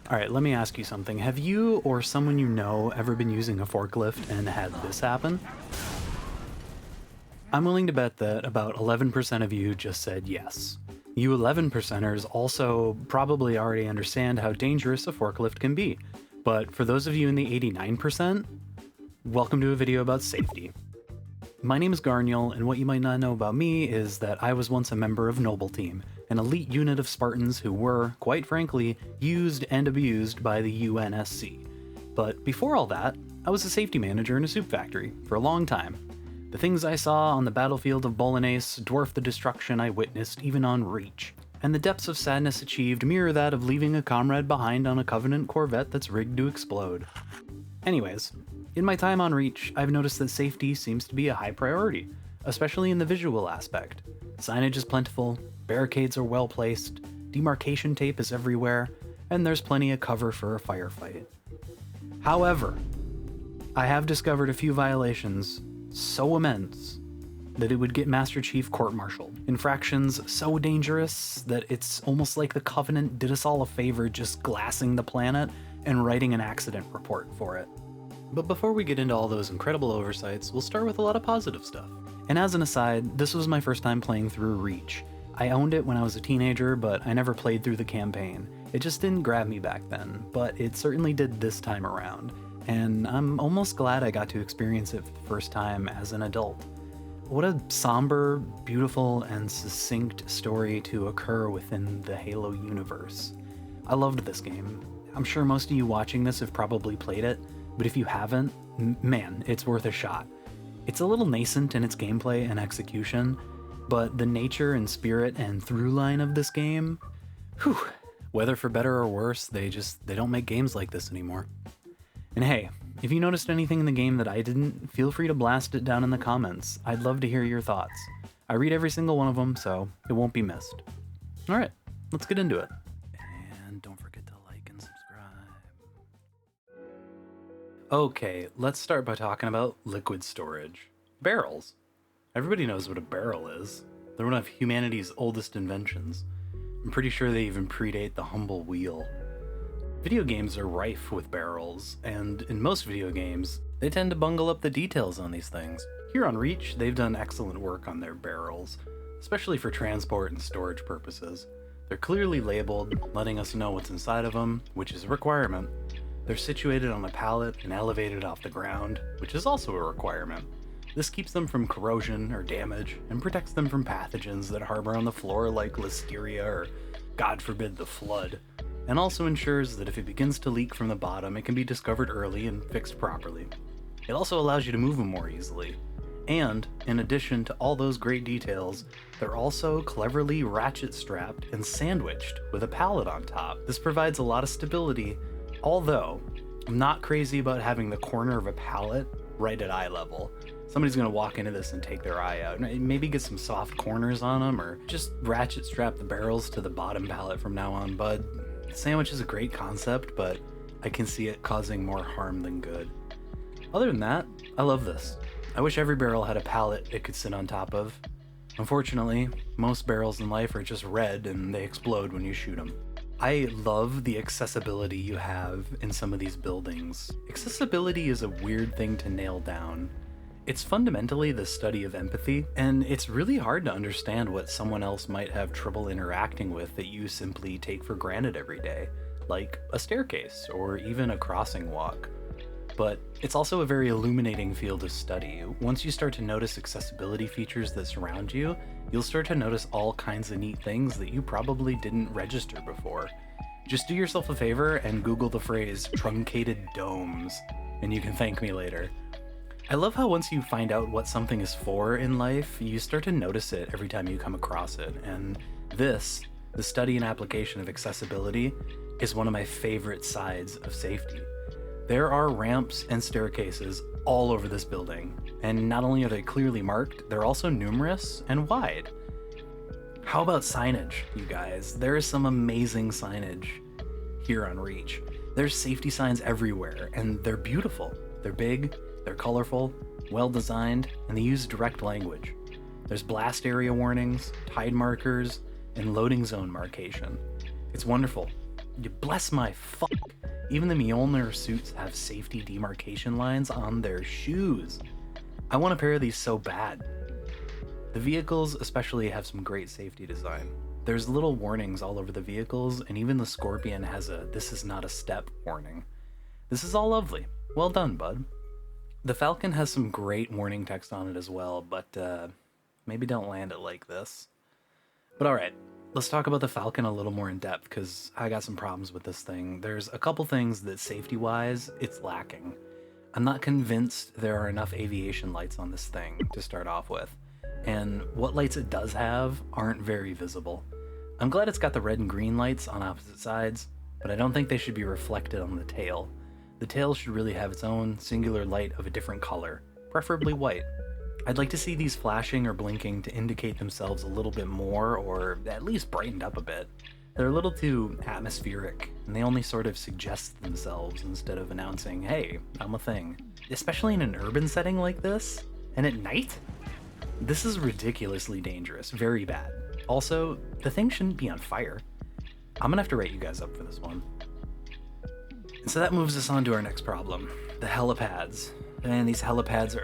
Alright, let me ask you something. Have you or someone you know ever been using a forklift and had this happen? I'm willing to bet that about 11% of you just said yes. You 11%ers also probably already understand how dangerous a forklift can be. But for those of you in the 89%, welcome to a video about safety. My name is Garniel, and what you might not know about me is that I was once a member of Noble Team, an elite unit of Spartans who were, quite frankly, used and abused by the UNSC. But before all that, I was a safety manager in a soup factory for a long time. The things I saw on the battlefield of Bolognese dwarf the destruction I witnessed even on Reach, and the depths of sadness achieved mirror that of leaving a comrade behind on a Covenant Corvette that's rigged to explode. Anyways, in my time on Reach, I've noticed that safety seems to be a high priority, especially in the visual aspect. Signage is plentiful, barricades are well placed, demarcation tape is everywhere, and there's plenty of cover for a firefight. However, I have discovered a few violations so immense that it would get Master Chief court-martialed. Infractions so dangerous that it's almost like the Covenant did us all a favor just glassing the planet and writing an accident report for it. But before we get into all those incredible oversights, we'll start with a lot of positive stuff. And as an aside, this was my first time playing through Reach. I owned it when I was a teenager, but I never played through the campaign. It just didn't grab me back then, but it certainly did this time around. And I'm almost glad I got to experience it for the first time as an adult. What a somber, beautiful, and succinct story to occur within the Halo universe. I loved this game. I'm sure most of you watching this have probably played it, but if you haven't, man, it's worth a shot. It's a little nascent in its gameplay and execution, but the nature and spirit and through line of this game, whew, whether for better or worse, they don't make games like this anymore. And hey, if you noticed anything in the game that I didn't, feel free to blast it down in the comments. I'd love to hear your thoughts. I read every single one of them, so it won't be missed. Alright, let's get into it. And don't forget to like and subscribe. Okay, let's start by talking about liquid storage. Barrels. Everybody knows what a barrel is. They're one of humanity's oldest inventions. I'm pretty sure they even predate the humble wheel. Video games are rife with barrels, and in most video games, they tend to bungle up the details on these things. Here on Reach, they've done excellent work on their barrels, especially for transport and storage purposes. They're clearly labeled, letting us know what's inside of them, which is a requirement. They're situated on a pallet and elevated off the ground, which is also a requirement. This keeps them from corrosion or damage, and protects them from pathogens that harbor on the floor like listeria or, God forbid, the flood, and also ensures that if it begins to leak from the bottom, it can be discovered early and fixed properly. It also allows you to move them more easily. And, in addition to all those great details, they're also cleverly ratchet strapped and sandwiched with a pallet on top. This provides a lot of stability, although I'm not crazy about having the corner of a pallet right at eye level. Somebody's gonna walk into this and take their eye out. Maybe get some soft corners on them, or just ratchet strap the barrels to the bottom pallet from now on, bud. The sandwich is a great concept, but I can see it causing more harm than good. Other than that, I love this. I wish every barrel had a pallet it could sit on top of. Unfortunately, most barrels in life are just red and they explode when you shoot them. I love the accessibility you have in some of these buildings. Accessibility is a weird thing to nail down. It's fundamentally the study of empathy, and it's really hard to understand what someone else might have trouble interacting with that you simply take for granted every day, like a staircase or even a crossing walk. But it's also a very illuminating field of study. Once you start to notice accessibility features that surround you, you'll start to notice all kinds of neat things that you probably didn't register before. Just do yourself a favor and Google the phrase truncated domes, and you can thank me later. I love how once you find out what something is for in life, you start to notice it every time you come across it, and this, the study and application of accessibility, is one of my favorite sides of safety. There are ramps and staircases all over this building, and not only are they clearly marked, they're also numerous and wide. How about signage, you guys? There is some amazing signage here on Reach. There's safety signs everywhere, and they're beautiful. They're big, they're colorful, well designed, and they use direct language. There's blast area warnings, tide markers, and loading zone marcation. It's wonderful. You bless my fuck. Even the Mjolnir suits have safety demarcation lines on their shoes. I want a pair of these so bad. The vehicles especially have some great safety design. There's little warnings all over the vehicles, and even the Scorpion has a "this is not a step" warning. This is all lovely. Well done, bud. The Falcon has some great warning text on it as well, but maybe don't land it like this. But alright, let's talk about the Falcon a little more in depth, because I got some problems with this thing. There's a couple things that safety-wise, it's lacking. I'm not convinced there are enough aviation lights on this thing to start off with, and what lights it does have aren't very visible. I'm glad it's got the red and green lights on opposite sides, but I don't think they should be reflected on the tail. The tail should really have its own singular light of a different color, preferably white. I'd like to see these flashing or blinking to indicate themselves a little bit more, or at least brightened up a bit. They're a little too atmospheric, and they only sort of suggest themselves instead of announcing, "Hey, I'm a thing." Especially in an urban setting like this, and at night? This is ridiculously dangerous, very bad. Also, the thing shouldn't be on fire. I'm gonna have to rate you guys up for this one. And so that moves us on to our next problem, the helipads. And these helipads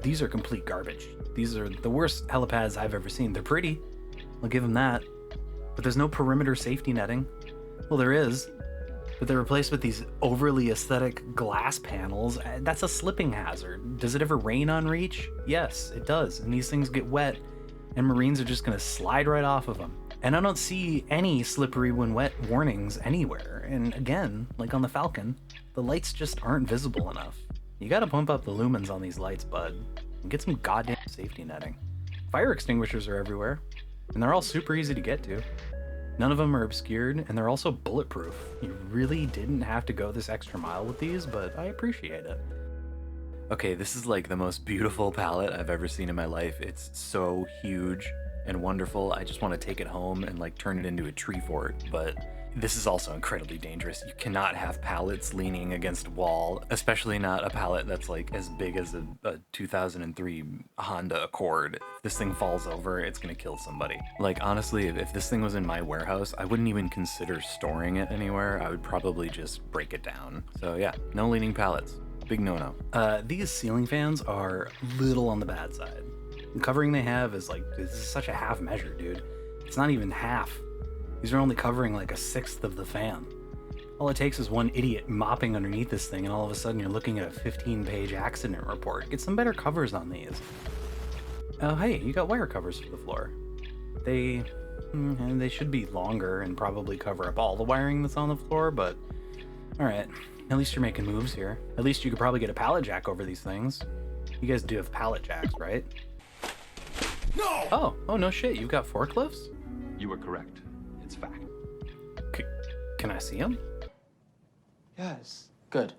these are complete garbage. These are the worst helipads I've ever seen. They're pretty, I'll give them that, but there's no perimeter safety netting. Well, there is, but they're replaced with these overly aesthetic glass panels. That's a slipping hazard. Does it ever rain on Reach? Yes, it does, and these things get wet, and Marines are just gonna slide right off of them. And I don't see any slippery when wet warnings anywhere. And again, like on the Falcon, the lights just aren't visible enough. You gotta pump up the lumens on these lights, bud, and get some goddamn safety netting. Fire extinguishers are everywhere, and they're all super easy to get to. None of them are obscured, and they're also bulletproof. You really didn't have to go this extra mile with these, but I appreciate it. Okay, this is like the most beautiful palette I've ever seen in my life. It's so huge and wonderful. I just want to take it home and like turn it into a tree fort, but this is also incredibly dangerous. You cannot have pallets leaning against a wall, especially not a pallet that's like as big as a 2003 Honda Accord. If this thing falls over, it's gonna kill somebody. Like honestly, if this thing was in my warehouse, I wouldn't even consider storing it anywhere. I would probably just break it down. So yeah, no leaning pallets. Big no-no. These ceiling fans are little on the bad side. The covering they have is like, this is such a half measure, dude. It's not even half. These are only covering like a sixth of the fan. All it takes is one idiot mopping underneath this thing, and all of a sudden you're looking at a 15-page accident report. Get some better covers on these. Oh, hey, you got wire covers for the floor. They should be longer and probably cover up all the wiring that's on the floor, but alright. At least you're making moves here. At least you could probably get a pallet jack over these things. You guys do have pallet jacks, right? No! Oh, no shit, you've got forklifts? You were correct. It's fact. Can I see them? Yes. Good.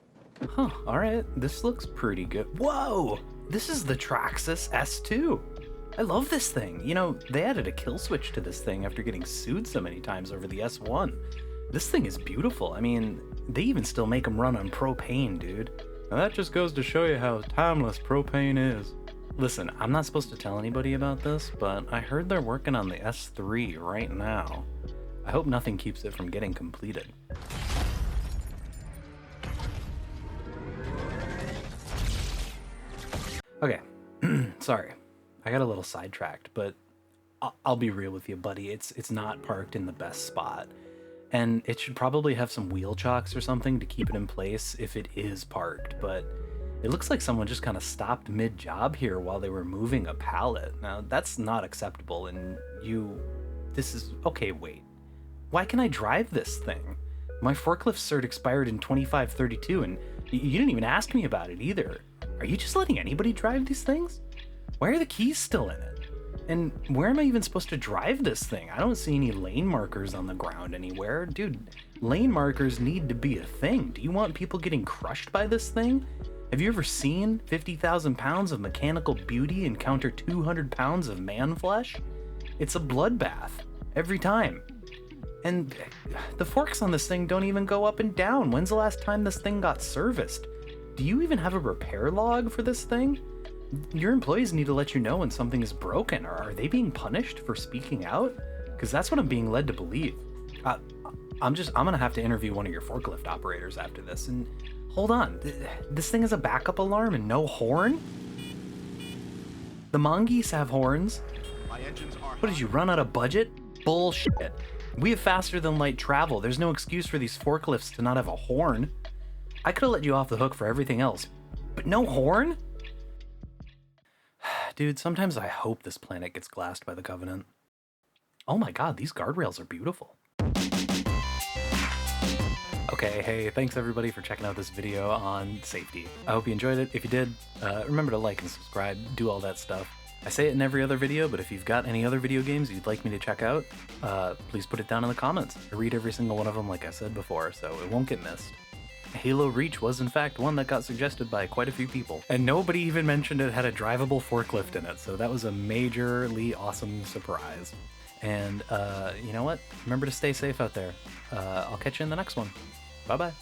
Huh, alright. This looks pretty good. Whoa! This is the Traxxas S2. I love this thing. You know, they added a kill switch to this thing after getting sued so many times over the S1. This thing is beautiful. I mean, they even still make them run on propane, dude. Now that just goes to show you how timeless propane is. Listen, I'm not supposed to tell anybody about this, but I heard they're working on the S3 right now. I hope nothing keeps it from getting completed. Okay, sorry. I got a little sidetracked, but I'll be real with you, buddy. It's not parked in the best spot. And it should probably have some wheel chocks or something to keep it in place if it is parked, but it looks like someone just kind of stopped mid-job here while they were moving a pallet. Now, that's not acceptable, and okay, wait. Why can I drive this thing? My forklift cert expired in 2532, and you didn't even ask me about it either. Are you just letting anybody drive these things? Why are the keys still in it? And where am I even supposed to drive this thing? I don't see any lane markers on the ground anywhere. Dude, lane markers need to be a thing. Do you want people getting crushed by this thing? Have you ever seen 50,000 pounds of mechanical beauty encounter 200 pounds of man flesh? It's a bloodbath, every time. And the forks on this thing don't even go up and down. When's the last time this thing got serviced? Do you even have a repair log for this thing? Your employees need to let you know when something is broken. Are they being punished for speaking out? Because that's what I'm being led to believe. I'm gonna have to interview one of your forklift operators after this. And hold on, this thing is a backup alarm and no horn? The mongoose have horns. What, did you run out of budget? Bullshit. We have faster than light travel. There's no excuse for these forklifts to not have a horn. I could have let you off the hook for everything else, but no horn? Dude, sometimes I hope this planet gets glassed by the Covenant. Oh my god, these guardrails are beautiful. Okay, hey, thanks everybody for checking out this video on safety. I hope you enjoyed it. If you did, remember to like and subscribe, do all that stuff. I say it in every other video, but if you've got any other video games you'd like me to check out, please put it down in the comments. I read every single one of them like I said before, so it won't get missed. Halo Reach was in fact one that got suggested by quite a few people, and nobody even mentioned it had a drivable forklift in it, so that was a majorly awesome surprise. And you know what? Remember to stay safe out there. I'll catch you in the next one. Bye-bye.